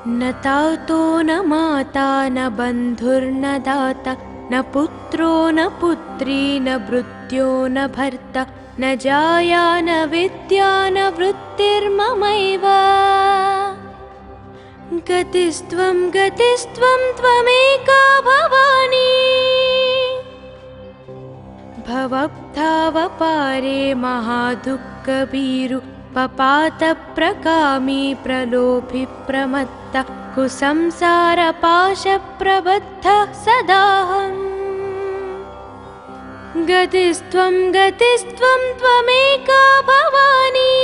न तातो न माता न बन्धुर्न दाता न पुत्रो न पुत्री न भृत्यो न भर्ता न जाया न विद्या न वृत्तिर्ममैव। गतिस्त्वं गतिस्त्वं त्वमेका भवानी भवब्धावपारे महादुःखभीरु पपातप्रकामी प्रलोभि प्रमत्ता कुसंसारपाशप्रबद्धः सदाहम्। गतिस्त्वं गतिस्त्वं त्वमेका भवानी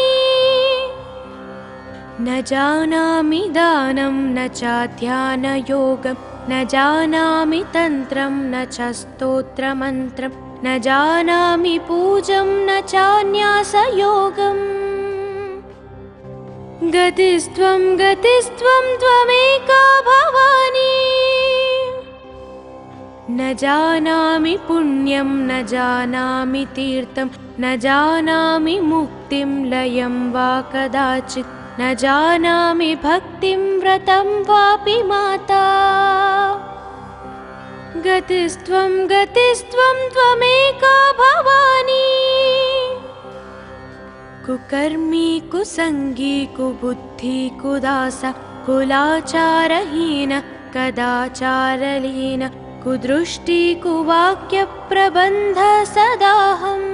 न जानामि दानं न चाध्यानयोगं न जानामि तन्त्रं न च स्तोत्रमन्त्रं न जानामि पूजं न चान्यासयोगम्। गतिस्त्वं गतिस्त्वं त्वमेका भवानी न जानामि पुण्यं न जानामि तीर्थं न जानामि मुक्तिं लयं वा कदाचित् न जानामि भक्तिं व्रतं वापि माता। गतिस्त्वं गतिस्त्वं त्वमेका भवानी कुकर्मी कुसंगी कुबुद्धि कुदासा कुलाचारहीन कदाचारलीन कुदृष्टि कुवाक्यप्रबन्ध सदाहम्।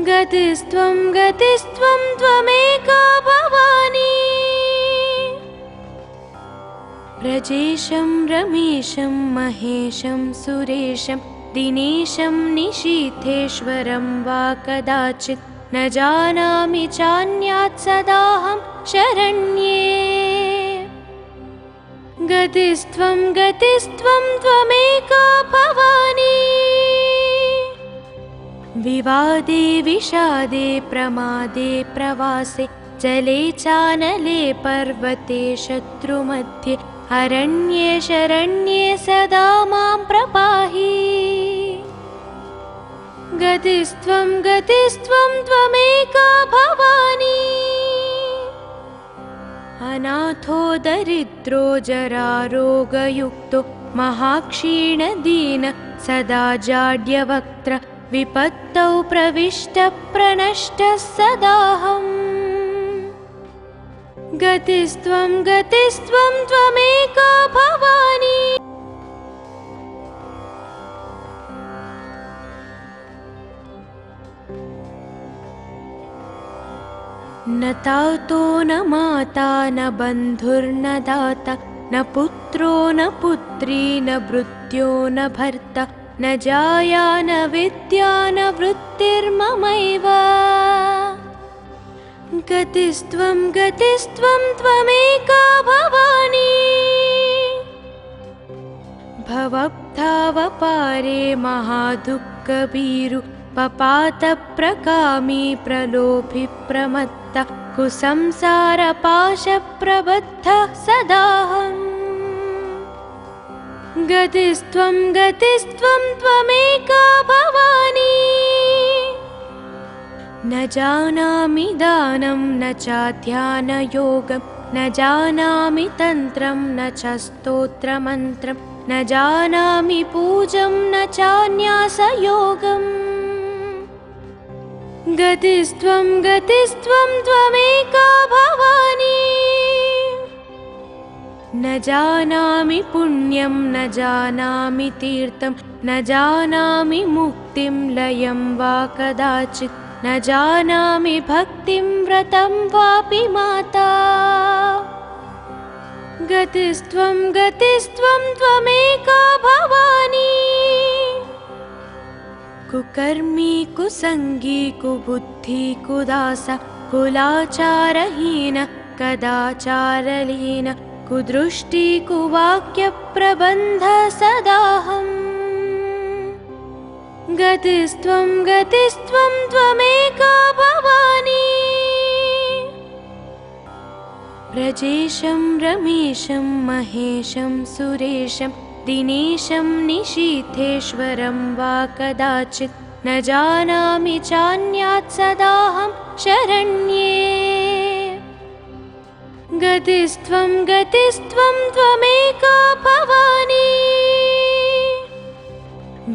गतिस्त्वं गतिस्त्वं त्वमेका भवानी व्रजेशं रमेशं महेशं सुरेशं दिनेशं निशीथेश्वरं वा कदाचित् न जानामि चान्यात् सदाहं शरण्ये। गतिस्त्वं गतिस्त्वं त्वमेका भवानी विवादे विषादे प्रमादे प्रवासे जले चानले पर्वते शत्रुमध्ये अरण्ये शरण्ये सदा मां प्रपाहि। गतिस्त्वं गतिस्त्वं त्वमेका भवानी अनाथो दरिद्रो जरारोगयुक्तो महाक्षीणदीन सदा जाड्यवक्त्र विपत्तौ प्रविष्टः प्रणष्टः सदाहम्। गतिस्त्वं गतिस्त्वं त्वमेका भवानी न तातो न माता न बन्धुर्न दाता न पुत्रो न पुत्री न भृत्यो न भर्ता न जाया न विद्या न वृत्तिर्ममैव। गतिस्त्वं गतिस्त्वं त्वमेका भवानी भवब्धावपारे महादुःखभीरु पपातप्रकामी प्रलोभि प्रमत्ता कुसंसारपाशप्रबद्धः सदाहम्। गतिस्त्वं गतिस्त्वं त्वमेका भवानी न जानामि दानं न चाध्यानयोगं न जानामि तन्त्रं न च स्तोत्रमन्त्रं न जानामि पूजं न चान्यासयोगम्। गतिस्त्वं गतिस्त्वं त्वमेका भवानी न जानामि पुण्यं न जानामि तीर्थं न जानामि मुक्तिं लयं वा कदाचित् न जानामि भक्तिं व्रतं वापि माता। गतिस्त्वं गतिस्त्वं त्वमेका भवानी कुकर्मी कुसंगी कुबुद्धि कुदासा कुलाचारहीन कदाचारलीन कुदृष्टि कुवाक्यप्रबन्ध सदाहम्। गतिस्त्वं गतिस्त्वं त्वमेका भवानी व्रजेशं रमेशं महेशं सुरेशं दिनेशं निशीथेश्वरं वा कदाचित् न जानामि चान्यात् सदाहं शरण्ये। गतिस्त्वं गतिस्त्वं त्वमेका भवानी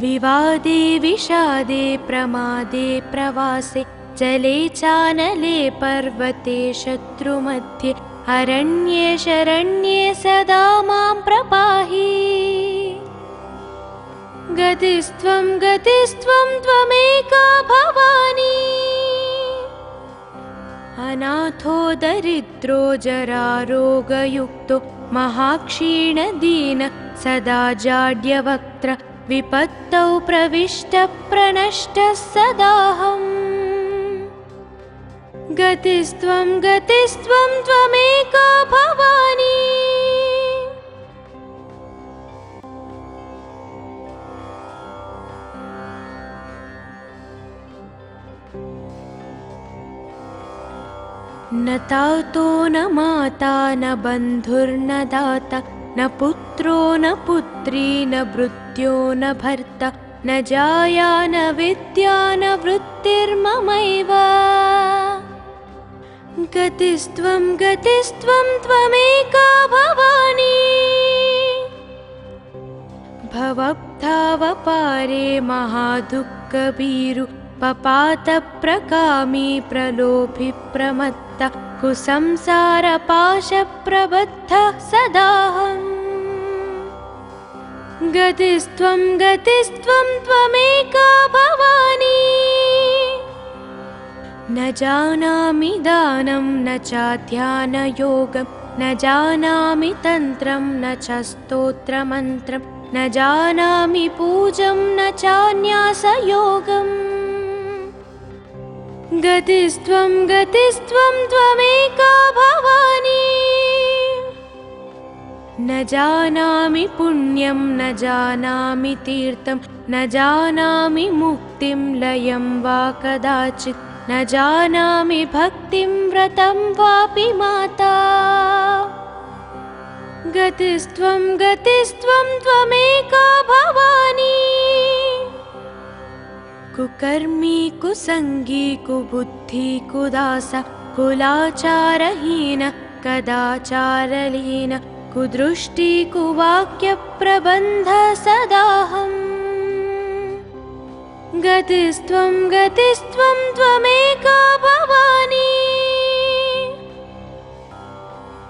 विवादे विषादे प्रमादे प्रवासे जले चानले पर्वते शत्रुमध्ये अरण्ये शरण्ये सदा मां प्रपाहि गतिस्त्वं गतिस्त्वं त्वमेका भवानी अनाथो दरिद्रो जरारोगयुक्तो महाक्षीणदीन सदा जाड्यवक्त्र विपत्तौ प्रविष्टप्रणष्टः सदाहम् गतिस्त्वं गतिस्त्वं त्वमेका भवानी न तातो न माता न बन्धुर्न दाता न पुत्रो न पुत्री न भृत्यो न भर्ता न जाया न विद्या न वृत्तिर्ममैव गतिस्त्वं गतिस्त्वं त्वमेका भवानी भवब्धावपारे महादुःखभीरु पपातप्रकामी प्रलोभि प्रमत्त कुसंसारपाशप्रबद्धः सदाहम् गतिस्त्वं गतिस्त्वं त्वमेका भवानी न जानामि दानं न चाध्यानयोगं न जानामि तन्त्रं न च स्तोत्रमन्त्रं न जानामि पूजं न चान्यासयोगम् गतिस्त्वं गतिस्त्वं त्वमेका भवानी न जानामि पुण्यं न जानामि तीर्थं न जानामि मुक्तिं लयं वा कदाचित् न जानामि भक्तिं व्रतं वापि माता गतिस्त्वं गतिस्त्वं त्वमेका भवानी कुकर्मी कुसंगी कुबुद्धि कुदास कुलाचारहीन कदाचारलीन कुदृष्टि कुवाक्यप्रबन्ध सदाहम् गतिस्त्वं गतिस्त्वं त्वमेका भवानी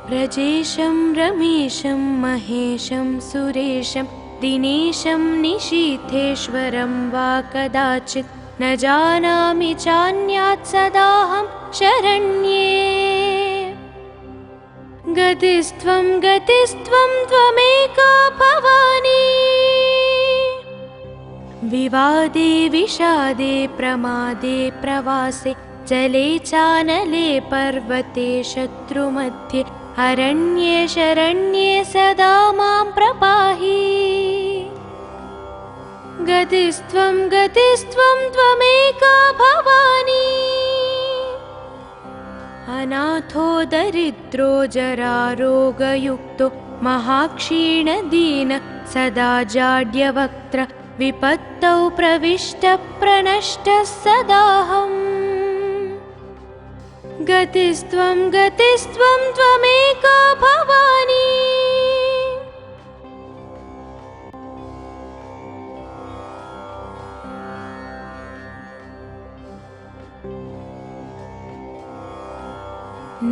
व्रजेशं रमेशं महेशं सुरेशं दिनेशं निशीथेश्वरं वा कदाचित् न जानामि चान्यात् सदाहं शरण्ये गतिस्त्वं गतिस्त्वं त्वमेका भवानी विवादे विषादे प्रमादे प्रवासे जले चानले पर्वते शत्रुमध्ये अरण्ये शरण्ये सदा मां प्रपाहि गतिस्त्वं गतिस्त्वं त्वमेका भवानी अनाथो दरिद्रो जरारोगयुक्तो महाक्षीणदीन सदा जाड्यवक्त्र विपत्तौ प्रविष्टप्रणष्टः सदाहम् गतिस्त्वं गतिस्त्वं त्वमेका भवानी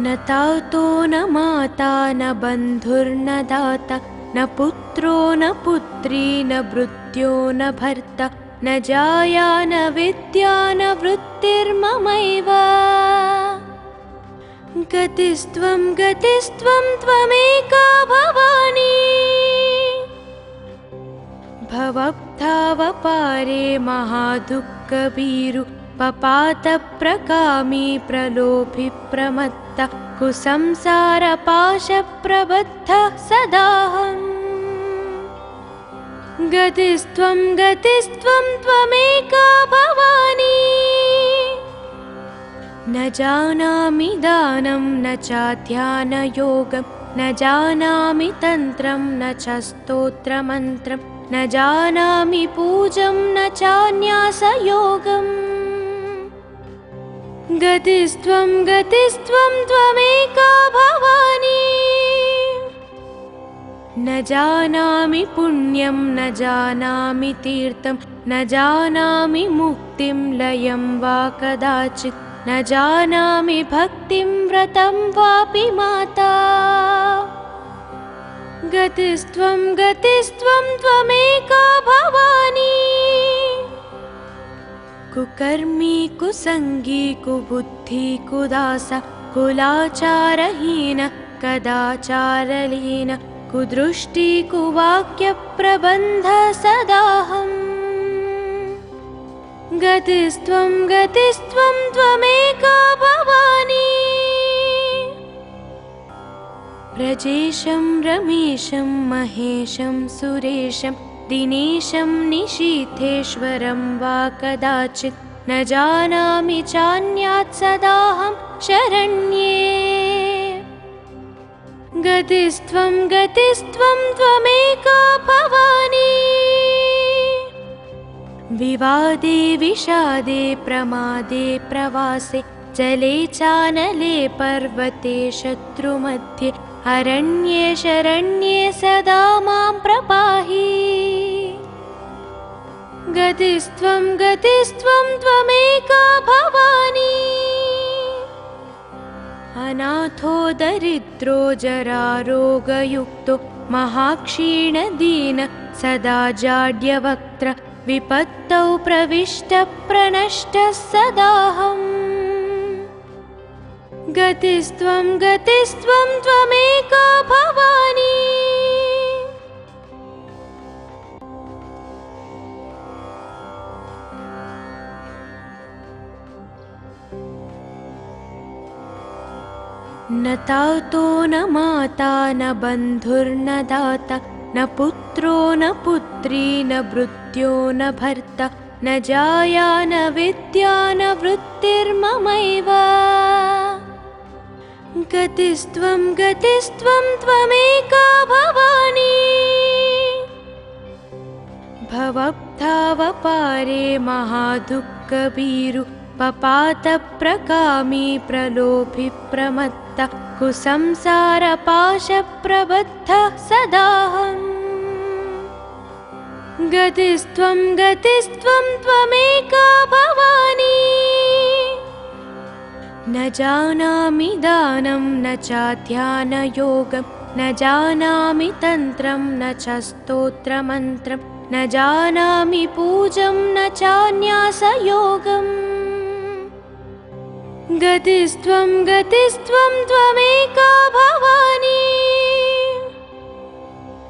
न तातो न माता न बन्धुर्न दाता न पुत्रो न पुत्री न भृत्यो न भर्ता न जाया न विद्या न वृत्तिर्ममैव गतिस्त्वं गतिस्त्वं त्वमेका भवानी भवब्धावपारे महादुःखभीरु पपातप्रकामी प्रलोभि प्रमत्त कुसंसारपाशप्रबद्धः सदाहम् गतिस्त्वं गतिस्त्वं त्वमेका भवानी न जानामि दानं न चाध्यानयोगं न जानामि तन्त्रं न च स्तोत्रमन्त्रं न जानामि पूजं न चान्यासयोगम् गतिस्त्वं गतिस्त्वं त्वमेका भवानी। न जानामि पुण्यं न जानामि तीर्थं न जानामि मुक्तिं लयं वा कदाचित् न जानामि भक्तिं व्रतं वापि माता। गतिस्त्वं गतिस्त्वं त्वमेका भवानी। कुकर्मी कुसंगी कुबुद्धि कुदास कुलाचारहीन कदाचारलीन कुदृष्टि कुवाक्यप्रबन्ध सदाहम्। गतिस्त्वं गतिस्त्वं त्वमेका भवानी। व्रजेशं रमेशं महेशं सुरेशं दिनेशं निशीथेश्वरं वा कदाचित् न जानामि चान्यात् सदाहं शरण्ये। गतिस्त्वं गतिस्त्वं त्वमेका भवानी। विवादे विषादे प्रमादे प्रवासे जले चानले पर्वते शत्रुमध्ये अरण्ये शरण्ये सदा मां प्रपाहि। गतिस्त्वं गतिस्त्वं त्वमेका भवानी। अनाथो दरिद्रो जरारोगयुक्तो महाक्षीणदीन सदा जाड्यवक्त्र विपत्तौ प्रविष्टः प्रणष्टः सदाहम्। गतिस्त्वं गतिस्त्वं त्वमेका भवानी। न तातो न माता न बन्धुर्न दाता न पुत्रो न पुत्री न भृत्यो न भर्ता न जाया न विद्या न वृत्तिर्ममैव। गतिस्त्वं गतिस्त्वं त्वमेका भवानी। भवब्धावपारे महादुःखभीरु पपातप्रकामी प्रलोभि प्रमत्त कुसंसारपाशप्रबद्धः सदाहम्। गतिस्त्वं गतिस्त्वं त्वमेका भवानी। न जानामि दानं न चाध्यानयोगं न जानामि तन्त्रं न च स्तोत्रमन्त्रं न जानामि पूजं न चान्यासयोगम्। गतिस्त्वं गतिस्त्वं त्वमेका भवानी।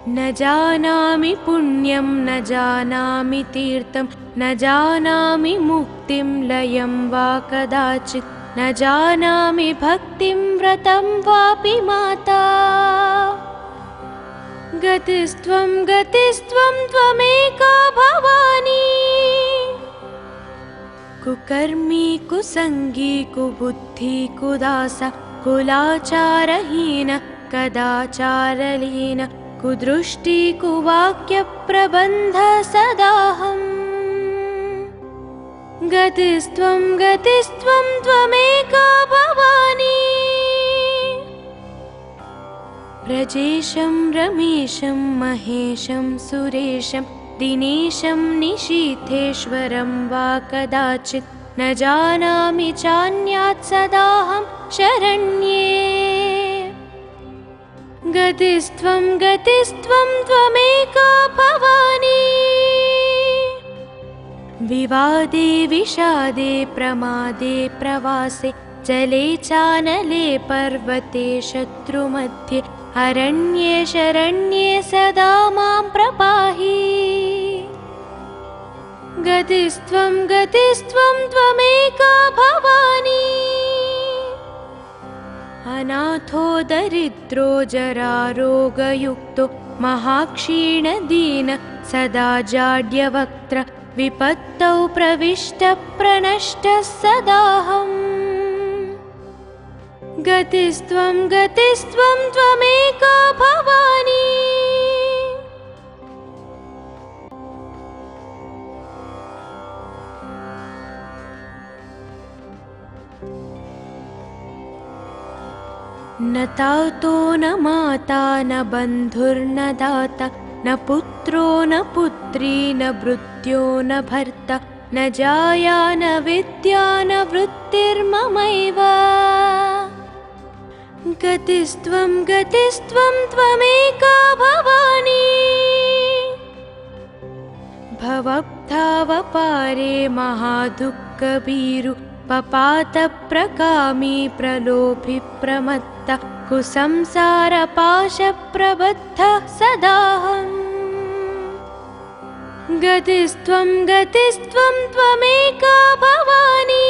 न जानामि पुण्यं न जानामि तीर्थं न जानामि मुक्तिं लयं वा कदाचित् न जानामि भक्तिं व्रतं वापि माता। गतिस्त्वं गतिस्त्वं त्वमेका भवानी। कुकर्मी कुसंगी कुबुद्धि कुदास कुलाचारहीन कदाचारलीन कुदृष्टि कुवाक्यप्रबन्ध सदाहम्। गतिस्त्वं गतिस्त्वं त्वमेका भवानी। व्रजेशं रमेशं महेशं सुरेशं दिनेशं निशीथेश्वरं वा कदाचित् न जानामि चान्यात् सदाहं शरण्ये। गतिस्त्वं गतिस्त्वं त्वमेका भवानी। विवादे विषादे प्रमादे प्रवासे जले चानले पर्वते शत्रुमध्ये अरण्ये शरण्ये सदा मां प्रपाहि। गतिस्त्वं गतिस्त्वं त्वमेका भवानी। अनाथो दरिद्रो जरारोगयुक्तो महाक्षीणदीन सदा जाड्यवक्त्र विपत्तौ प्रविष्टः प्रणष्टः सदाहम्। गतिस्त्वं गतिस्त्वं त्वमेका भवानी। न तातो न माता न बन्धुर्न दाता न पुत्रो न पुत्री न भृत्यो न भर्ता न जाया न विद्या न वृत्तिर्ममैव गतिस्त्वं त्वमेका भवानी भवब्धावपारे महादुःखभीरु पपातप्रकामी प्रलोभि प्रमत्त कुसंसारपाशप्रबद्धः सदाहम् गतिस्त्वं त्वमेका भवानी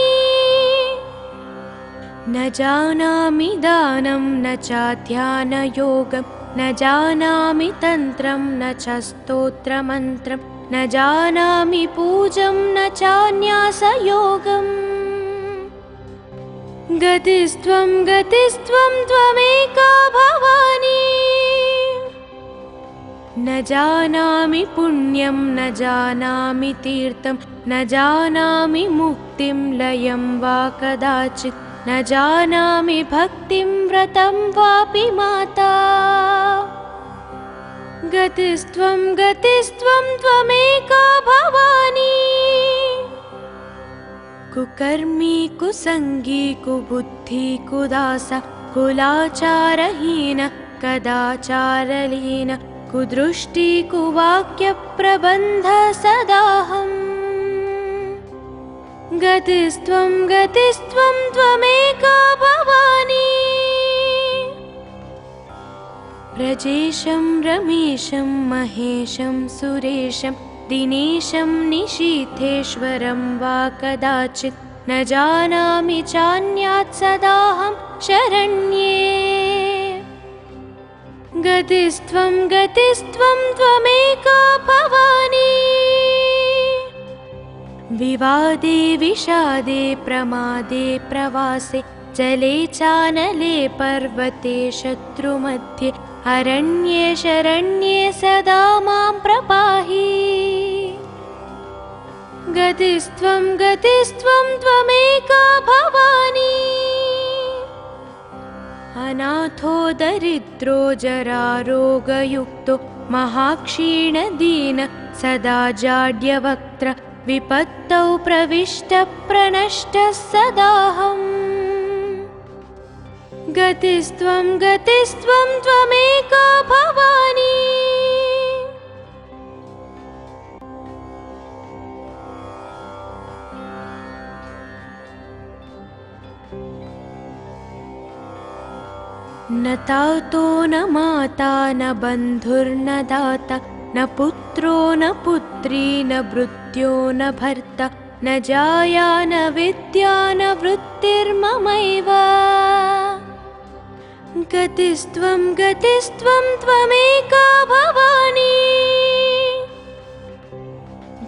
न जानामि दानं न चाध्यानयोगं न जानामि तन्त्रं न च स्तोत्रमन्त्रं न जानामि पूजं न चान्यासयोगम् गतिस्त्वं त्वमेका भवानी न जानामि पुण्यं न जानामि तीर्थं न जानामि मुक्तिं लयं वा कदाचित् न जानामि भक्तिं व्रतं वापि माता गतिस्त्वं त्वमेका भवानी कुकर्मी कुसंगी कुबुद्धि कुदास कुलाचारहीन कदाचारलीन कुदृष्टि कुवाक्यप्रबन्ध सदाहम् गतिस्त्वं त्वमेका भवानी व्रजेशं रमेशं महेशं सुरेशं दिनेशं निशीथेश्वरं वा कदाचित् न जानामि चान्यात् सदाहं शरण्ये गतिस्त्वं त्वमेका भवानी विवादे विषादे प्रमादे प्रवासे जले चानले पर्वते शत्रुमध्ये अरण्ये शरण्ये सदा मां प्रपाहि गतिस्त्वं त्वमेका भवानी अनाथो दरिद्रो जरारोगयुक्तो महाक्षीणदीन सदा जाड्यवक्त्र विपत्तौ प्रविष्टः प्रणष्टः सदाहम् गतिस्त्वं त्वमेका भवानी न तातो न माता न बन्धुर्न दाता न पुत्रो न पुत्री न भृत्यो न भर्ता न जाया न विद्या न वृत्तिर्ममैव गतिस्त्वं त्वमेका भवानी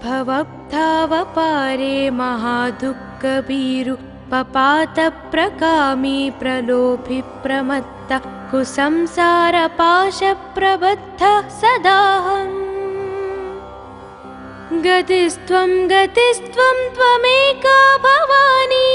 भवब्धावपारे महादुःखभीरु पपातप्रकामी प्रलोभि प्रमत्त कुसंसारपाशप्रबद्धः सदाहम् गतिस्त्वं त्वमेका भवानी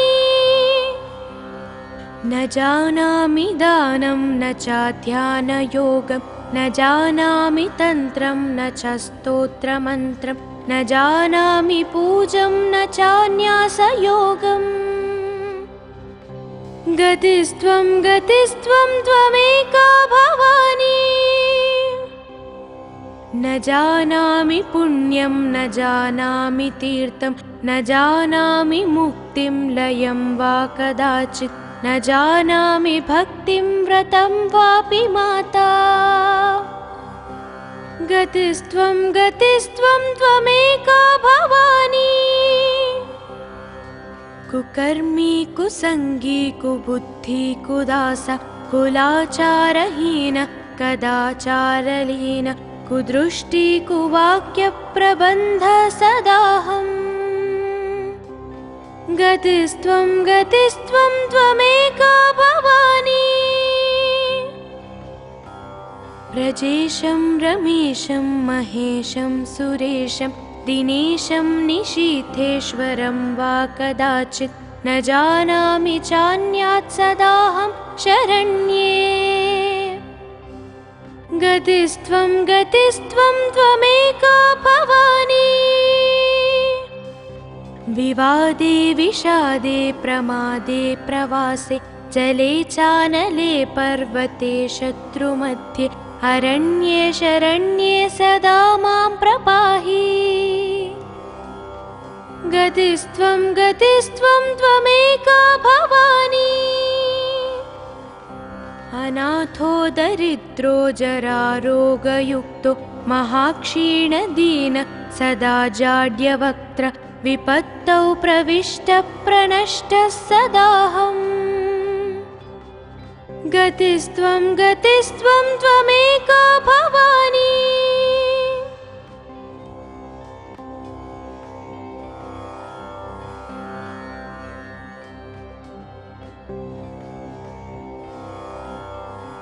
न जानामि दानं न चाध्यानयोगं न जानामि तन्त्रं न च स्तोत्रमन्त्रं न जानामि पूजं न चान्यासयोगम् गतिस्त्वं त्वमेका भवानी न जानामि पुण्यं न जानामि तीर्थं न जानामि मुक्तिं लयं वा कदाचित् न जानामि भक्तिं व्रतं वापि माता गतिस्त्वं त्वमेका भवानी कुकर्मी कुसंगी कुबुद्धि कुदास कुलाचारहीन कदाचारलीन कुदृष्टि कुवाक्यप्रबन्ध सदाहम् गतिस्त्वं त्वमेका भवानी व्रजेशं रमेशं महेशं सुरेशं दिनेशं निशीथेश्वरं वा कदाचित् न जानामि चान्यात् सदाहं शरण्ये। गतिस्त्वं गतिस्त्वं त्वमेका भवानी। विवादे विषादे प्रमादे प्रवासे जले चानले पर्वते शत्रुमध्ये अरण्ये शरण्ये सदा मां प्रपाहि। गतिस्त्वं गतिस्त्वं त्वमेका भवानी। अनाथो दरिद्रो जरारोगयुक्तो महाक्षीणदीन सदा जाड्यवक्त्र विपत्तौ प्रविष्टप्रणष्टः सदाहम्। गतिस्त्वं गतिस्त्वं त्वमेका भवानी।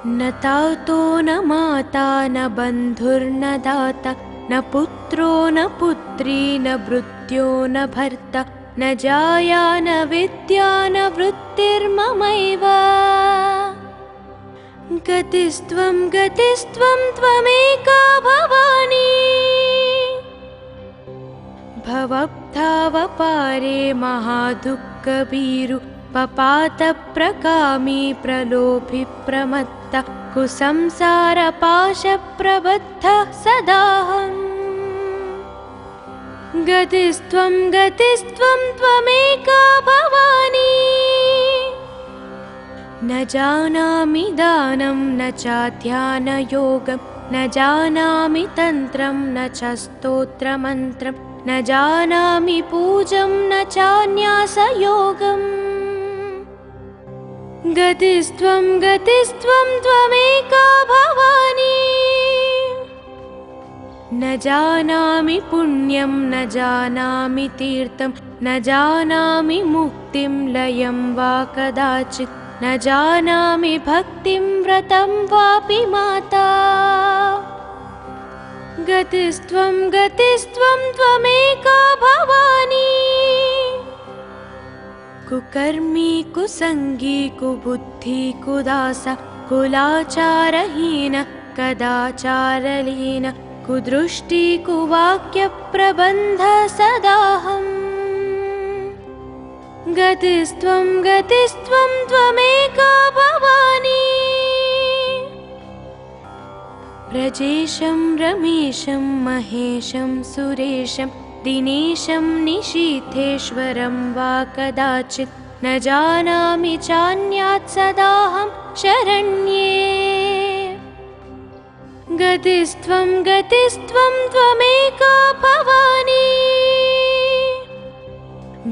न तातो न माता न बन्धुर्न दाता न पुत्रो न पुत्री न भृत्यो न भर्ता न जाया न विद्या न वृत्तिर्ममैव। गतिस्त्वं गतिस्त्वं त्वमेका भवानी। भवब्धावपारे महादुःखभीरु पपातप्रकामी प्रलोभि प्रमत्त कुसंसारपाशप्रबद्धः सदाहम्। गतिस्त्वं गतिस्त्वं त्वमेका भवानी। न जानामि दानं न चाध्यानयोगं न जानामि तन्त्रं न च स्तोत्रमन्त्रं न जानामि पूजं न चान्यासयोगम्। गतिस्त्वं गतिस्त्वं त्वमेका भवानी। न जानामि पुण्यं न जानामि तीर्थं न जानामि मुक्तिं लयं वा कदाचित् न जानामि भक्तिं व्रतं वापि माता। गतिस्त्वं गतिस्त्वं त्वमेका भवानी। कुकर्मी कुसंगी कुबुद्धि कुदास कुलाचारहीन कदाचारलीन कुदृष्टि कुवाक्यप्रबन्ध सदाहम्। गतिस्त्वं गतिस्त्वं त्वमेका भवानी। व्रजेशं रमेशं महेशं सुरेशं दिनेशं निशीथेश्वरं वा कदाचित् न जानामि चान्यात् सदाहं शरण्ये। गतिस्त्वं गतिस्त्वं त्वमेका भवानी।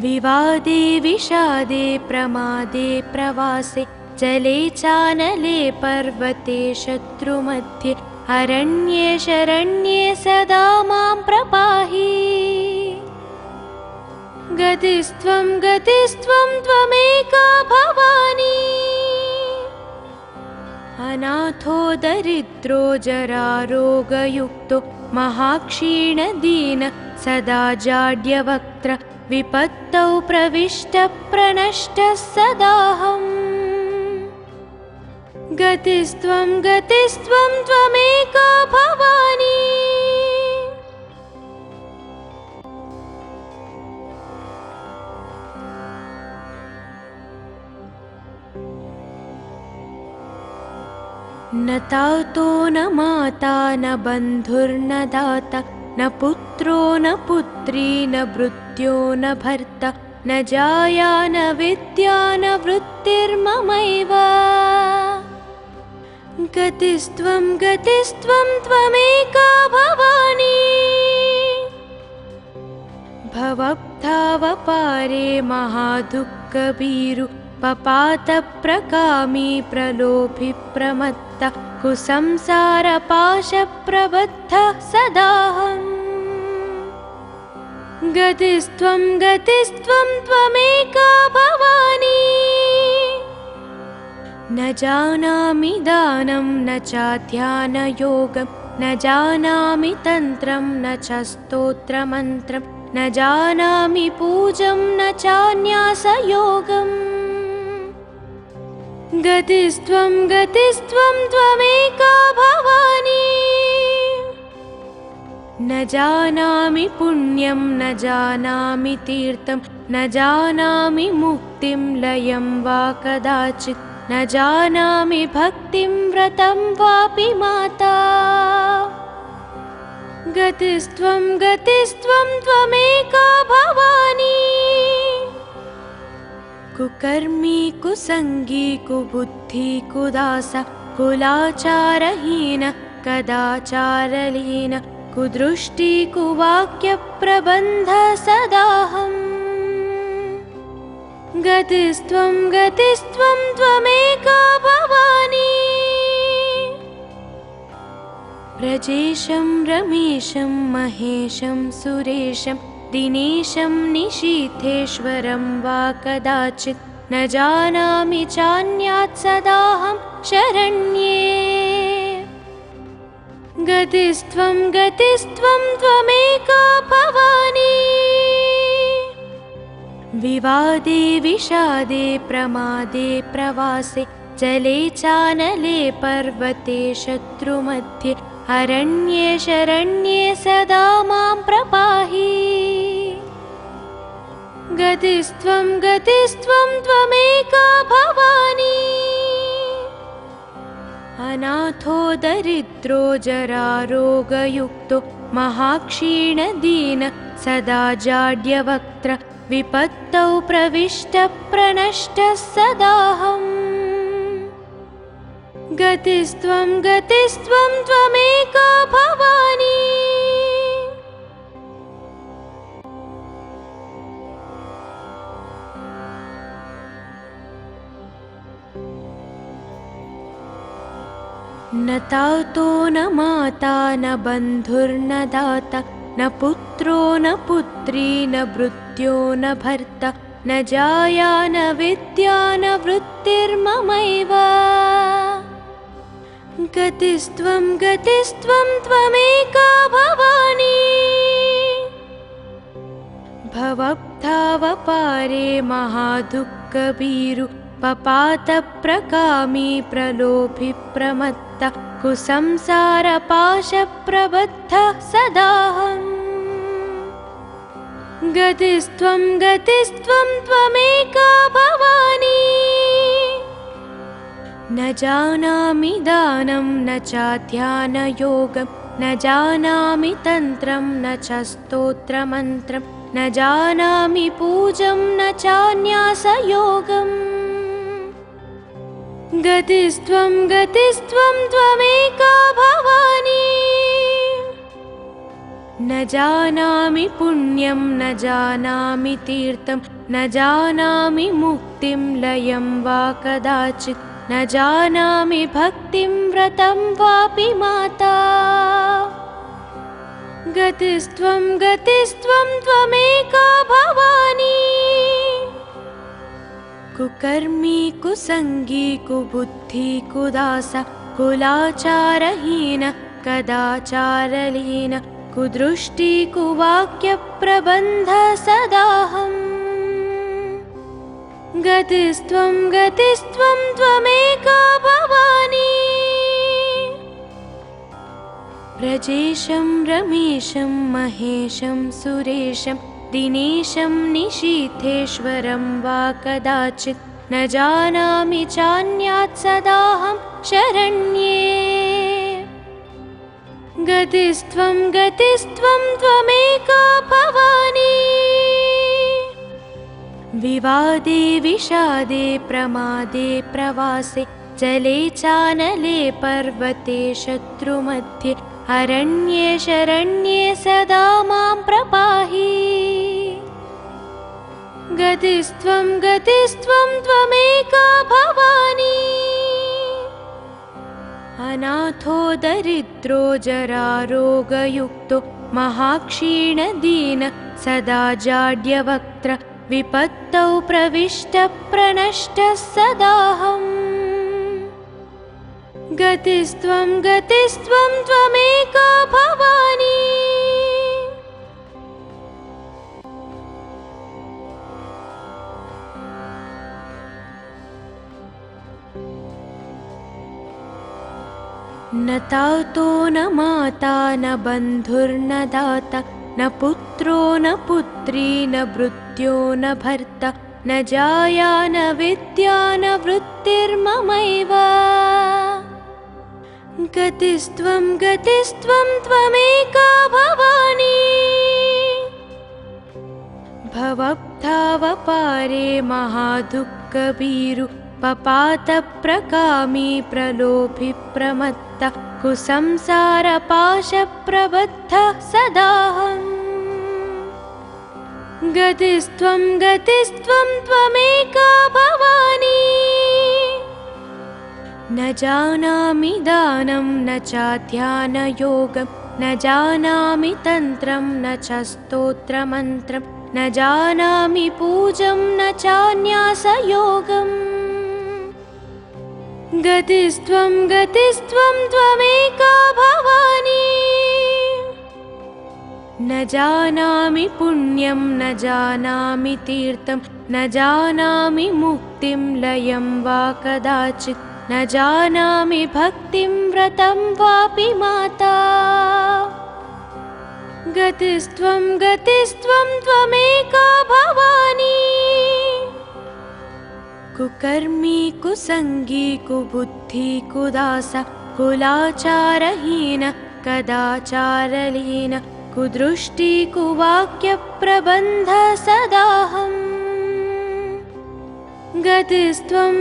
विवादे विषादे प्रमादे प्रवासे जले चानले पर्वते शत्रुमध्ये अरण्ये शरण्ये सदा मां प्रपाहि। गतिस्त्वं गतिस्त्वं त्वमेका भवानी। अनाथो दरिद्रो जरारोगयुक्तो महाक्षीणदीन सदा जाड्यवक्त्र विपत्तौ प्रविष्टप्रणष्टः सदाहम्। गतिस्त्वं गतिस्त्वं त्वमेका भवानी। न तातो न माता न बन्धुर्न दाता न पुत्रो न पुत्री न भृत्यो न भर्ता न जाया न विद्या न वृत्तिर्ममैव। गतिस्त्वं गतिस्त्वं त्वमेका भवानी। भवब्धावपारे महादुःखभीरु पपातप्रकामी प्रलोभि प्रमत्त कुसंसारपाशप्रबद्धः सदाहम्। गतिस्त्वं गतिस्त्वं त्वमेका भवानी। न जानामि दानं न चाध्यानयोगं न जानामि तन्त्रं न च स्तोत्रमन्त्रं न जानामि पूजं न चान्यासयोगम् गतिस्त्वं त्वमेका भवानी न जानामि पुण्यं न जानामि तीर्थं न जानामि मुक्तिं लयं वा कदाचित् न जानामि भक्तिं व्रतं वापि माता गतिस्त्वं त्वमेका भवानी कुकर्मी कुसंगी कुबुद्धि कुदास कुलाचारहीन कदाचारलीन कुदृष्टि कुवाक्य प्रबन्ध सदाहम् गतिस्त्वं त्वमेका भवानी व्रजेशं रमेशं महेशं सुरेशं दिनेशं निशीथेश्वरं वा कदाचित् न जानामि चान्यात् सदाहं शरण्ये गतिस्त्वं त्वमेका भवानी विवादे विषादे प्रमादे प्रवासे जले चानले पर्वते शत्रुमध्ये अरण्ये शरण्ये सदा मां प्रपाहि गतिस्त्वं त्वमेका भवानी अनाथो दरिद्रो जरारोगयुक्तो महाक्षीणदीन सदा जाड्यवक्त्र विपत्तौ प्रविष्टः प्रणष्टः सदाहम् गतिस्त्वं त्वमेका भवानी न तातो न माता न बन्धुर्न दाता न पुत्रो न पुत्री न भृत्यो न भर्ता न जाया न विद्या न वृत्तिर्ममैव गतिस्त्वं त्वमेका भवानी भवब्धावपारे महादुःखभीरु पपातप्रकामी प्रलोभि प्रमत्त कुसंसारपाशप्रबद्धः सदाहम् गतिस्त्वं त्वमेका भवानी न जानामि दानं न चाध्यानयोगं न जानामि तन्त्रं न च स्तोत्रमन्त्रं न जानामि पूजं न चान्यासयोगम् गतिस्त्वं त्वमेका भवानी न जानामि पुण्यं न जानामि तीर्थं न जानामि मुक्तिं लयं वा कदाचित् न जानामि भक्तिं व्रतं वापि माता गतिस्त्वं त्वमेका भवानी कुकर्मी कुसंगी कुबुद्धि कुदास कुलाचारहीन कदाचारलीन कुदृष्टि कुवाक्य प्रबन्ध सदाहम् गतिस्त्वं त्वमेका भवानी व्रजेशं रमेशं महेशं सुरेशं दिनेशं निशीथेश्वरं वा कदाचित् न जानामि चान्यात् सदाहं शरण्ये गतिस्त्वं त्वमेका भवानी विवादे विषादे प्रमादे प्रवासे जले चानले पर्वते शत्रुमध्ये अरण्ये शरण्ये सदा मां प्रपाहि गतिस्त्वं त्वमेका भवानी अनाथो दरिद्रो जरारोगयुक्तो महाक्षीणदीन सदा जाड्यवक्त्र विपत्तौ प्रविष्टः प्रणष्टः सदाहम् गतिस्त्वं त्वमेका भवानी न तातो न माता न बन्धुर्न दाता न पुत्रो न पुत्री न भृत्यो न भर्ता न जाया न विद्या न वृत्तिर्ममैव गतिस्त्वं त्वमेका भवानी भवब्धावपारे महादुःखभीरु पपातप्रकामी प्रलोभि प्रमत्त कुसंसारपाशप्रबद्धः सदाहम् गतिस्त्वं त्वमेका भवानी न जानामि दानं न चाध्यानयोगं न जानामि तन्त्रं न च स्तोत्रमन्त्रं न जानामि पूजं न चान्यासयोगम् गतिस्त्वं त्वमेका भवानी न जानामि पुण्यं न जानामि तीर्थं न जानामि मुक्तिं लयं वा कदाचित् न जानामि भक्तिं व्रतं वापि माता गतिस्त्वं त्वमेका भवानी कुकर्मी कुसंगी कुबुद्धि कुदास कुलाचारहीन कदाचारलीन कुदृष्टि कुवाक्यप्रबन्ध सदाहम् गतिस्त्वं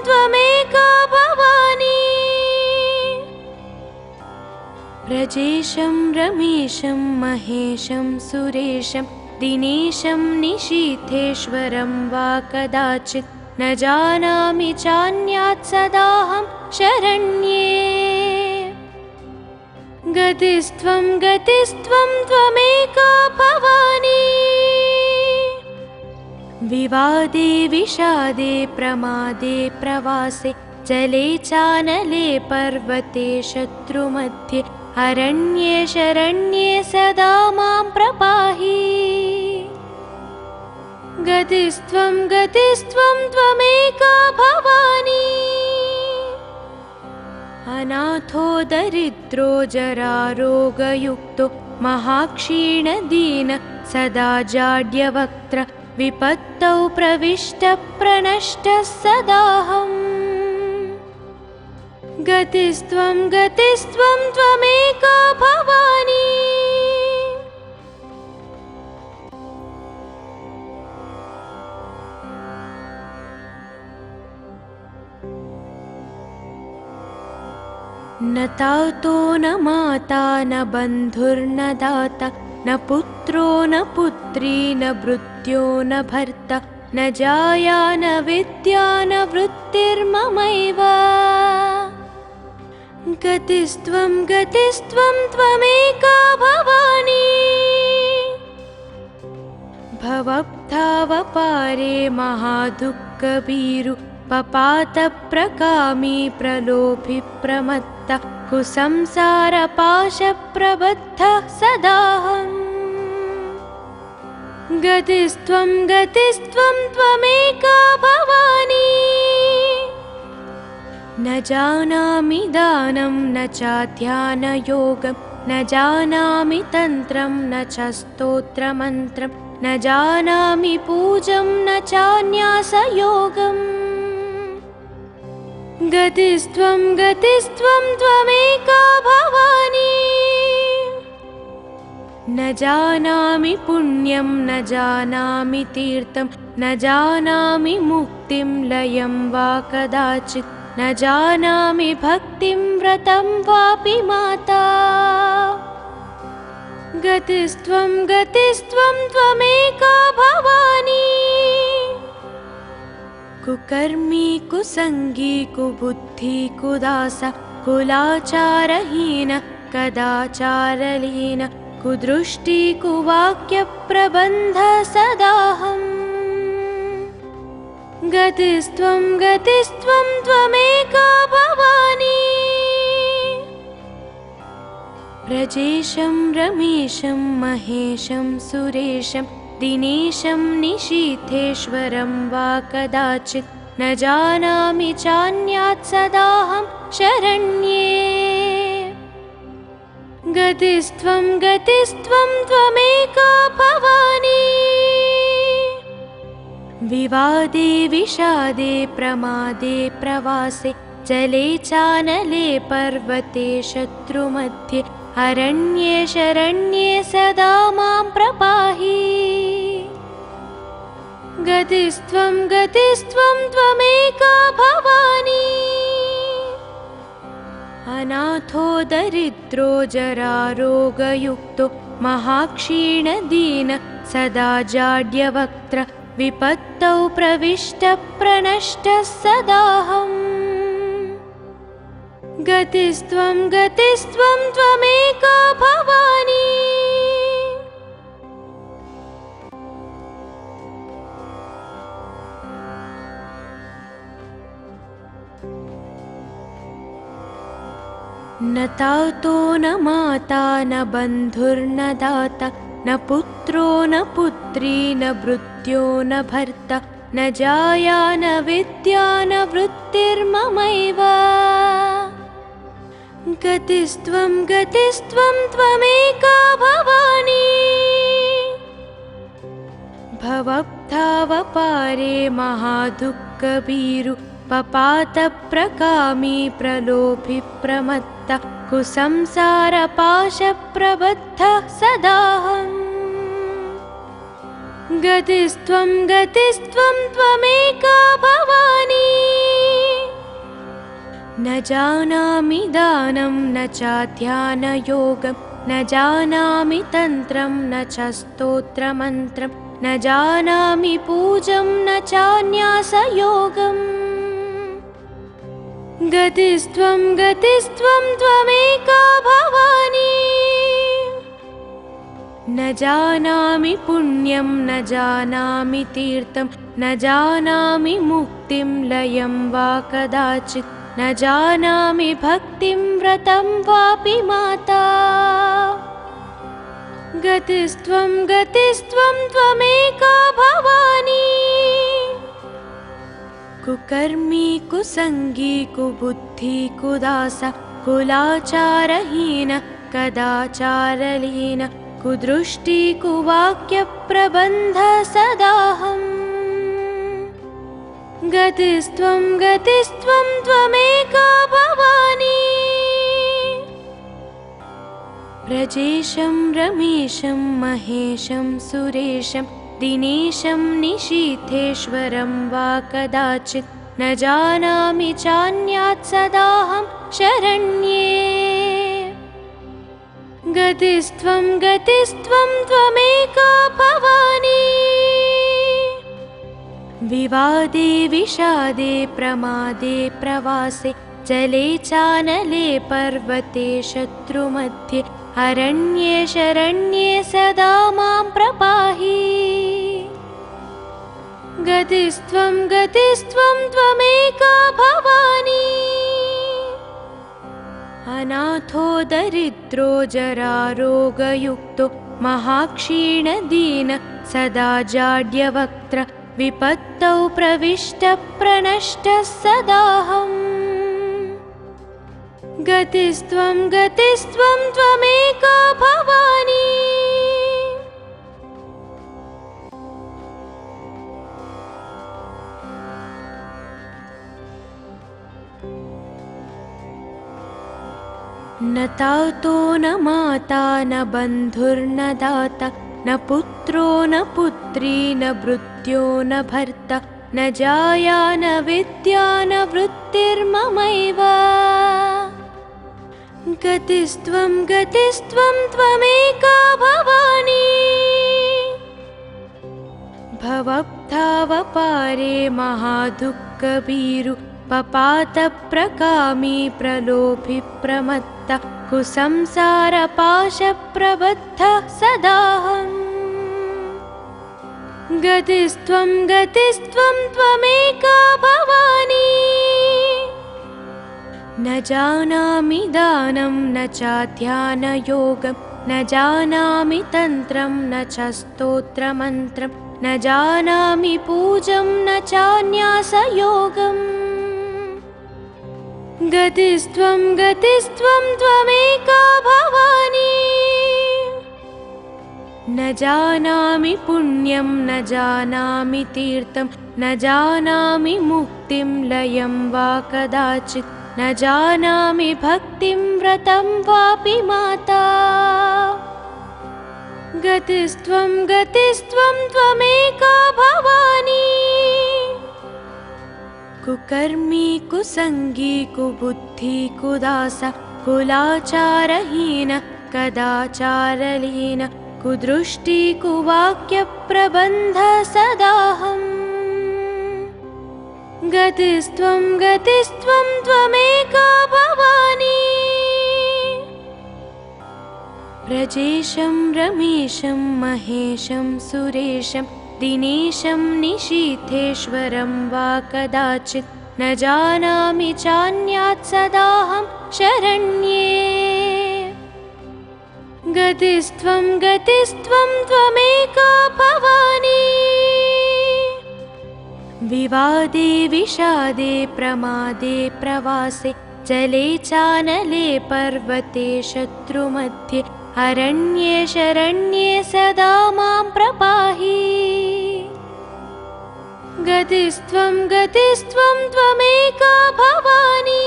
त्वमेका भवानी व्रजेशं रमेशं महेशं सुरेशं दिनेशं निशीथेश्वरं वा कदाचित् न जानामि चान्यात् सदाहं शरण्ये गतिस्त्वं त्वमेका भवानी विवादे विषादे प्रमादे प्रवासे जले चानले पर्वते शत्रुमध्ये अरण्ये शरण्ये सदा मां प्रपाहि गतिस्त्वं त्वमेका भवानी अनाथो दरिद्रो जरारोगयुक्तो महाक्षीणदीन सदा जाड्यवक्त्र विपत्तौ प्रविष्टः प्रणष्टः सदाहम् गतिस्त्वं त्वमेका भवानी न तातो न माता न बन्धुर्न दाता न पुत्रो न पुत्री न भृत्यो न भर्ता न जाया न विद्या न वृत्तिर्ममैव गतिस्त्वं त्वमेका भवानी भवब्धावपारे महादुःखभीरु पपातप्रकामी प्रलोभि प्रमत्त कुसंसारपाशप्रबद्धः सदाहम् गतिस्त्वं त्वमेका भवानी न जानामि दानं न चाध्यानयोगं न जानामि तन्त्रं न च स्तोत्रमन्त्रं न जानामि पूजं न चान्यासयोगम् गतिस्त्वं त्वमेका भवानी न जानामि पुण्यं न जानामि तीर्थं न जानामि मुक्तिं लयं वा कदाचित् न जानामि भक्तिं व्रतं वापि माता गतिस्त्वं त्वमेका भवानी कुकर्मी कुसंगी कुबुद्धि कुदास कुलाचारहीन कदाचारलीन कुदृष्टि कुवाक्यप्रबन्ध सदाहम् गतिस्त्वं त्वमेका भवानी व्रजेशं रमेशं महेशं सुरेशं दिनेशं निशीथेश्वरं वा कदाचित् न जानामि चान्यात् सदाहं शरण्ये। गतिस्त्वं गतिस्त्वं त्वमेका भवानी। विवादे विषादे प्रमादे प्रवासे जले चानले पर्वते शत्रुमध्ये अरण्ये शरण्ये सदा मां प्रपाहि। गतिस्त्वं गतिस्त्वं त्वमेका भवानी। अनाथो दरिद्रो जरारोगयुक्तो महाक्षीणदीन सदा जाड्यवक्त्र विपत्तौ प्रविष्टप्रणष्टः सदाहम्। गतिस्त्वं गतिस्त्वं त्वमेका भवानी। न तातो न माता न बन्धुर्न दाता न पुत्रो न पुत्री न भृत्यो न भर्ता न जाया न विद्या न वृत्तिर्ममैव। गतिस्त्वं गतिस्त्वं त्वमेका भवानी। भवब्धावपारे महादुःखभीरु पपातप्रकामी प्रलोभि प्रमत्त कुसंसारपाशप्रबद्धः सदाहम्। गतिस्त्वं गतिस्त्वं त्वमेका भवानी। न जानामि दानं न चाध्यानयोगं न जानामि तन्त्रं न च स्तोत्रमन्त्रं न जानामि पूजं न चान्यासयोगम्। गतिस्त्वं गतिस्त्वं त्वमेका भवानी। न जानामि पुण्यं न जानामि तीर्थं न जानामि मुक्तिं लयं वा कदाचित् न जानामि भक्तिं व्रतं वापि माता। गतिस्त्वं गतिस्त्वं त्वमेका भवानी। कुकर्मी कुसंगी कुबुद्धि कुदास कुलाचारहीन कदाचारलीन कुदृष्टि कुवाक्यप्रबन्ध सदाहम्। गतिस्त्वं गतिस्त्वं त्वमेका भवानी। व्रजेशं रमेशं महेशं सुरेशं दिनेशं निशीथेश्वरं वा कदाचित् न जानामि चान्यात् सदाहं शरण्ये। गतिस्त्वं गतिस्त्वं त्वमेका भवानी। विवादे विषादे प्रमादे प्रवासे जले चानले पर्वते शत्रुमध्ये अरण्ये शरण्ये सदा मां प्रपाहि। गतिस्त्वं गतिस्त्वं त्वमेका भवानी। अनाथो दरिद्रो जरारोगयुक्तो महाक्षीणदीन सदा जाड्यवक्त्र विपत्तौ प्रविष्टप्रणष्टः सदाहम्। गतिस्त्वं गतिस्त्वं त्वमेका भवानी। न तातो न माता न बन्धुर्न दाता न पुत्रो न पुत्री न भृत्यो न भर्ता न जाया न विद्या न वृत्तिर्ममैव। गतिस्त्वं गतिस्त्वं त्वमेका भवानी। भवब्धावपारे महादुःखभीरु पपातप्रकामी प्रलोभि प्रमत्त कुसंसारपाशप्रबद्धः सदाहम्। गतिस्त्वं गतिस्त्वं त्वमेका भवानी। न जानामि दानं न चाध्यानयोगं न जानामि तन्त्रं न च स्तोत्रमन्त्रं न जानामि पूजं न चान्यासयोगम् गतिस्त्वं गतिस्त्वं त्वमेका भवानी न जानामि पुण्यं न जानामि तीर्थं न जानामि मुक्तिं लयं वा कदाचित् न जानामि भक्तिं व्रतं वापि माता गतिस्त्वं गतिस्त्वं त्वमेका भवानी कुकर्मी कुसंगी कुबुद्धि कुदास कुलाचारहीन कदाचारलीन कुदृष्टि कुवाक्य प्रबन्ध सदाहम् गतिस्त्वं गतिस्त्वं त्वमेका भवानी व्रजेशं रमेशं महेशं सुरेशं दिनेशं निशीथेश्वरं वा कदाचित् न जानामि चान्यात् सदाहं शरण्ये गतिस्त्वं गतिस्त्वं त्वमेका भवानी विवादे विषादे प्रमादे प्रवासे जले चानले पर्वते शत्रुमध्ये अरण्ये शरण्ये सदा मां प्रपाहि गतिस्त्वं गतिस्त्वं त्वमेका भवानी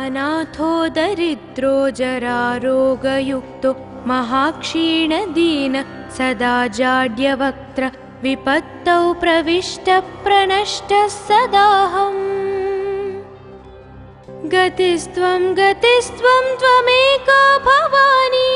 अनाथो दरिद्रो जरारोगयुक्तो महाक्षीणदीन सदा जाड्यवक्त्र विपत्तौ प्रविष्टः प्रणष्टः सदाहम् गतिस्त्वं गतिस्त्वं त्वमेका भवानी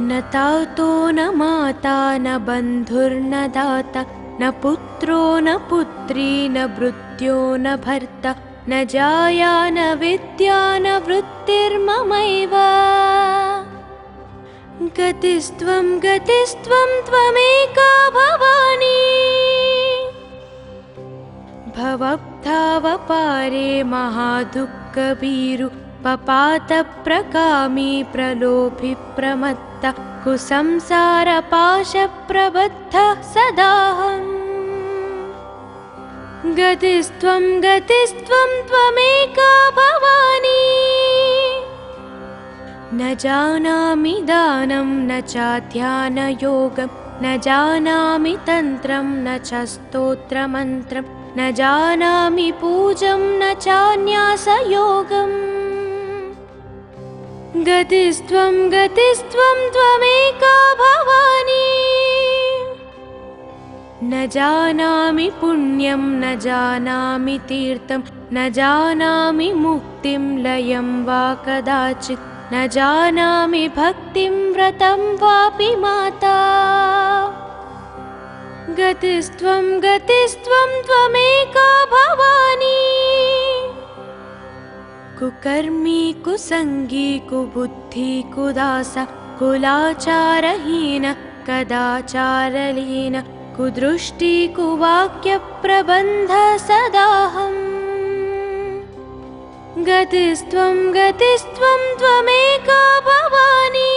न तातो न माता न बन्धुर्न दाता न पुत्रो न पुत्री न भृत्यो न भर्ता न जाया न विद्या न वृत्तिर्ममैव गतिस्त्वं गतिस्त्वं त्वमेका भवानी भवब्धावपारे महादुःखभीरु पपातप्रकामी प्रलोभि प्रमत्त कुसंसारपाशप्रबद्धः सदाहम् गतिस्त्वं गतिस्त्वं त्वमेका भवानी न जानामि दानं न चाध्यानयोगं न जानामि तन्त्रं न च स्तोत्रमन्त्रं न जानामि पूजं न चान्यासयोगम् गतिस्त्वं गतिस्त्वं त्वमेका भवानी न जानामि पुण्यं न जानामि तीर्थं न जानामि मुक्तिं लयं वा कदाचित् न जानामि भक्तिं व्रतं वापि माता गतिस्त्वं गतिस्त्वं त्वमेका भवानी कुकर्मी कुसंगी कुबुद्धि कुदास कुलाचारहीन कदाचारलीन कुदृष्टि कुवाक्य प्रबन्ध सदाहम् गतिस्त्वं गतिस्त्वं त्वमेका भवानी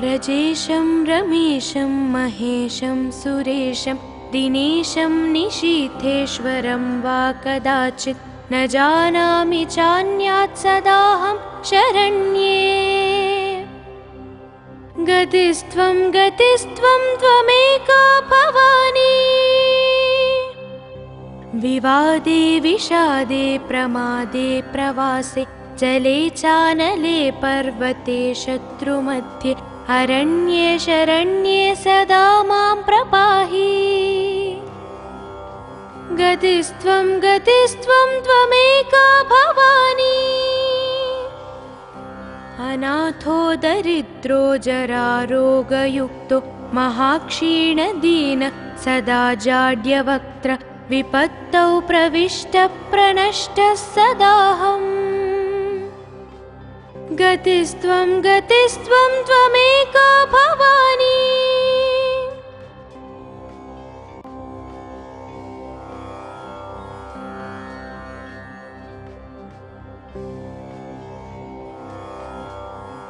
व्रजेशं रमेशं महेशं सुरेशं दिनेशं निशीथेश्वरं वा कदाचित् न जानामि चान्यात् सदाहं शरण्ये गतिस्त्वं गतिस्त्वं त्वमेका भवानी विवादे विषादे प्रमादे प्रवासे जले चानले पर्वते शत्रुमध्ये अरण्ये शरण्ये सदा मां प्रपाहि गतिस्त्वं गतिस्त्वं त्वमेका भवानी अनाथो दरिद्रो जरारोगयुक्तो महाक्षीणदीन सदा जाड्यवक्त्र विपत्तौ प्रविष्टः प्रणष्टः सदाहम् गतिस्त्वं गतिस्त्वं त्वमेका भवानी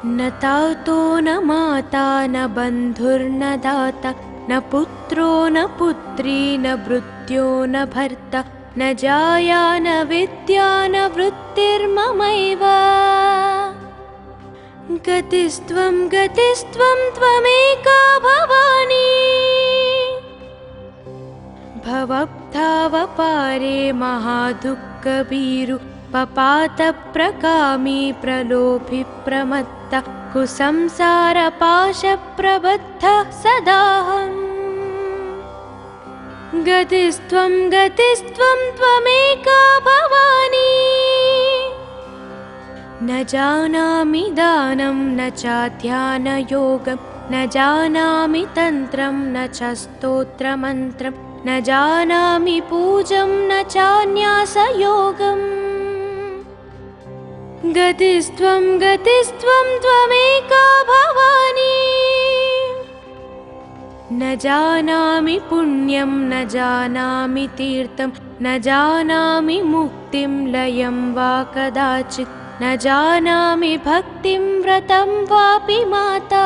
न तातो न माता न बन्धुर्न दाता न पुत्रो न पुत्री न भृत्यो न भर्ता न जाया न विद्या न वृत्तिर्ममैव गतिस्त्वं त्वमेका भवानी भवब्धावपारे महादुःखभीरु पपातप्रकामी प्रलोभि प्रमत्त कुसंसारपाशप्रबद्धः सदाहम् गतिस्त्वं त्वमेका भवानी न जानामि दानं न चाध्यानयोगं न जानामि तन्त्रं न च स्तोत्रमन्त्रं न जानामि पूजं न चान्यासयोगम् गतिस्त्वं त्वमेका भवानी न जानामि पुण्यं न जानामि तीर्थं न जानामि मुक्तिं लयं वा कदाचित् न जानामि भक्तिं व्रतं वापि माता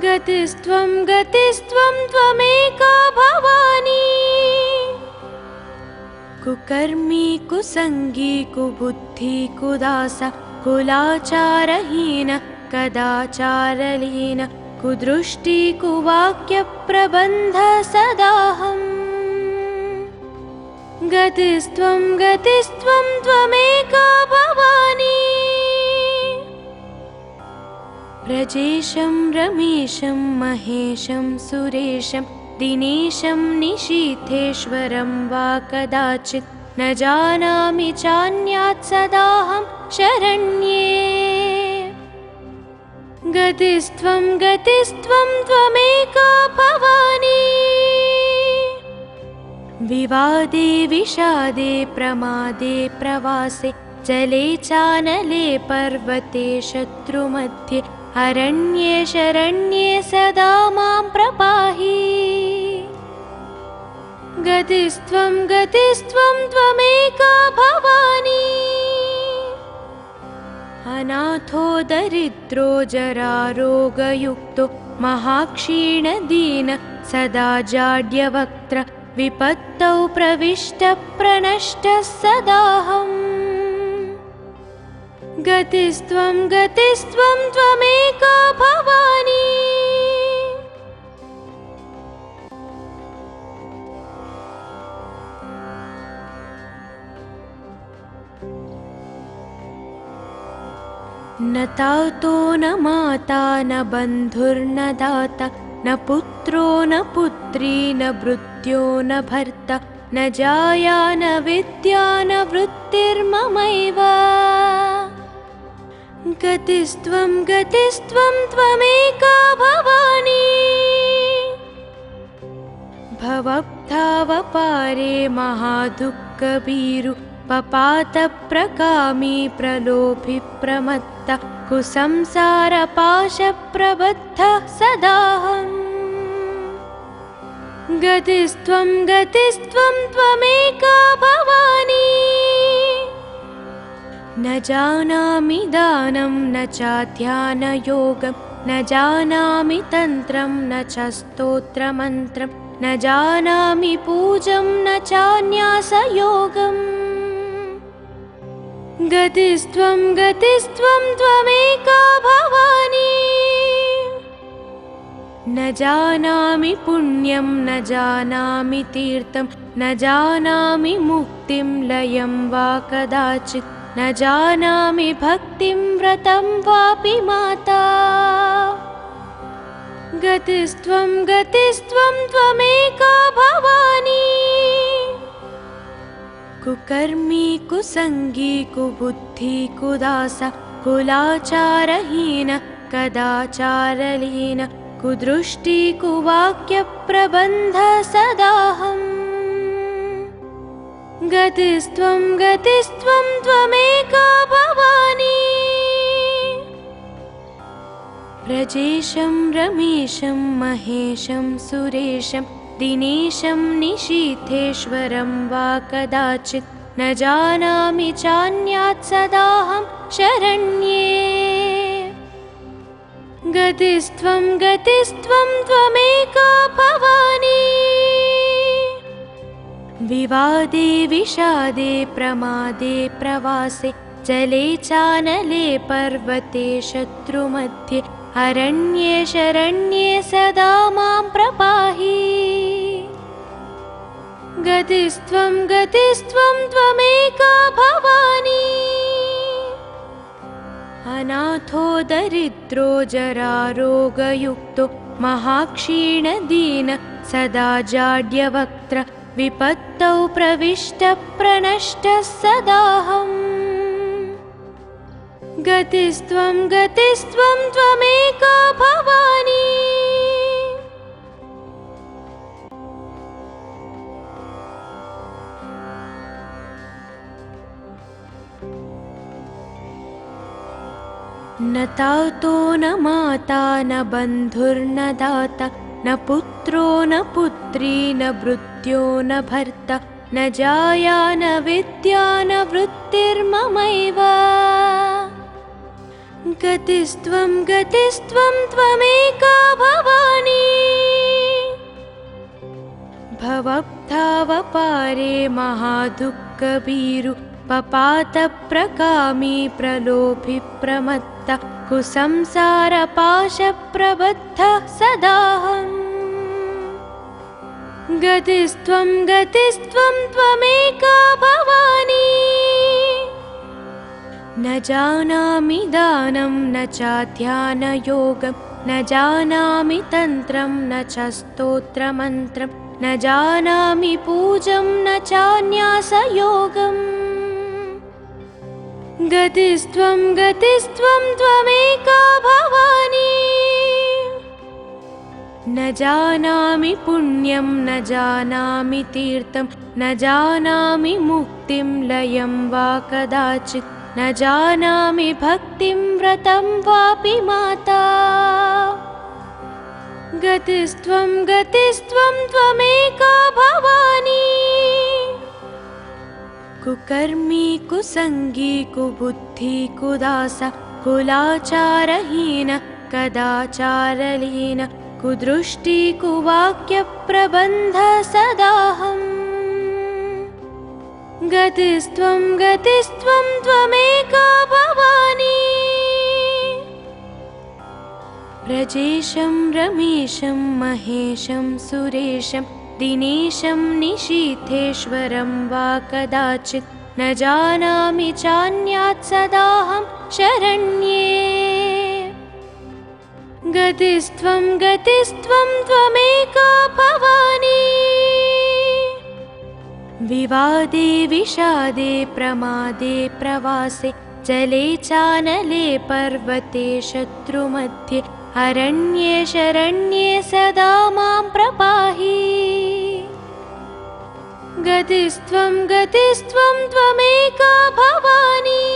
गतिस्त्वं त्वमेका भवानी कुकर्मी कुसंगी कुबुद्धि कुदास कुलाचारहीन कदाचारलीन कुदृष्टि कुवाक्यप्रबन्ध सदाहम् गतिस्त्वं त्वमेका भवानी व्रजेशं रमेशं महेशं सुरेशं दिनेशं निशीथेश्वरं वा कदाचित् न जानामि चान्यात् सदाहं शरण्ये गतिस्त्वं त्वमेका भवानी विवादे विषादे प्रमादे प्रवासे जले चानले पर्वते शत्रुमध्ये अरण्ये शरण्ये सदा मां प्रपाहि गतिस्त्वं त्वमेका भवानी अनाथो दरिद्रो जरारोगयुक्तो महाक्षीणदीन सदा जाड्यवक्त्र विपत्तौ प्रविष्टः प्रणष्टः सदाहम् गतिस्त्वं त्वमेका भवानी न तातो न माता न बन्धुर्न दाता न पुत्रो न पुत्री न भृत्यो न भर्ता न जाया न विद्या न वृत्तिर्ममैव गतिस्त्वं त्वमेका भवानी भवब्धावपारे महादुःखभीरु पपातप्रकामी प्रलोभि प्रमत्त कुसंसारपाशप्रबद्धः सदाहम् गतिस्त्वं त्वमेका भवानी न जानामि दानं न चाध्यानयोगं न जानामि तन्त्रं न च स्तोत्रमन्त्रं न जानामि पूजं न चान्यासयोगम् गतिस्त्वं त्वमेका भवानी न जानामि पुण्यं न जानामि तीर्थं न जानामि मुक्तिं लयं वा कदाचित् न जानामि भक्तिं व्रतं वापि माता गतिस्त्वं त्वमेका भवानी कुकर्मी कुसंगी कुबुद्धि कुदास कुलाचारहीन कदाचारलीन कुदृष्टि कुवाक्यप्रबन्ध सदाहम् गतिस्त्वं त्वमेका भवानी व्रजेशं रमेशं महेशं सुरेशं दिनेशं निशीथेश्वरं वा कदाचित् न जानामि चान्यात् सदाहं शरण्ये। गतिस्त्वं गतिस्त्वं त्वमेका भवानी। विवादे विषादे प्रमादे प्रवासे जले चानले पर्वते शत्रुमध्ये अरण्ये शरण्ये सदा मां प्रपाहि। गतिस्त्वं गतिस्त्वं त्वमेका भवानी। अनाथो दरिद्रो जरारोगयुक्तो महाक्षीणदीन सदा जाड्यवक्त्र विपत्तौ प्रविष्टप्रणष्टः सदाहम्। गतिस्त्वं गतिस्त्वं त्वमेका भवानी। न तातो न माता न बन्धुर्न दाता न पुत्रो न पुत्री न भृत्यो न भर्ता न जाया न विद्या न वृत्तिर्ममैव। गतिस्त्वं गतिस्त्वं त्वमेका भवानी। भवब्धावपारे महादुःखभीरु पपातप्रकामी प्रलोभि प्रमत्त कुसंसारपाशप्रबद्धः सदाहम्। गतिस्त्वं गतिस्त्वं त्वमेका भवानी। न जानामि दानं न चाध्यानयोगं न जानामि तन्त्रं न च स्तोत्रमन्त्रं न जानामि पूजं न चान्यासयोगम्। गतिस्त्वं गतिस्त्वं त्वमेका भवानी। न जानामि पुण्यं न जानामि तीर्थं न जानामि मुक्तिं लयं वा कदाचित् न जानामि भक्तिं व्रतं वापि माता। गतिस्त्वं गतिस्त्वं त्वमेका भवानी। कुकर्मी कुसंगी कुबुद्धि कुदास कुलाचारहीन कदाचारलीन कुदृष्टि कुवाक्यप्रबन्ध सदाहम्। गतिस्त्वं गतिस्त्वं त्वमेका भवानी। व्रजेशं रमेशं महेशं सुरेशं दिनेशं निशीथेश्वरं वा कदाचित् न जानामि चान्यात् सदाहं शरण्ये। गतिस्त्वं गतिस्त्वं त्वमेका भवानी। विवादे विषादे प्रमादे प्रवासे जले चानले पर्वते शत्रुमध्ये अरण्ये शरण्ये सदा मां प्रपाहि। गतिस्त्वं गतिस्त्वं त्वमेका भवानी।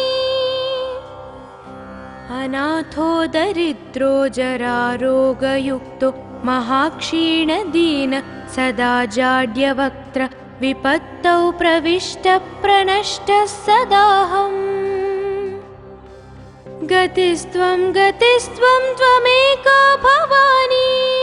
अनाथो दरिद्रो जरारोगयुक्तो महाक्षीणदीन सदा जाड्यवक्त्र विपत्तौ प्रविष्टप्रणष्टः सदाहम्। गतिस्त्वं गतिस्त्वं त्वमेका भवानी।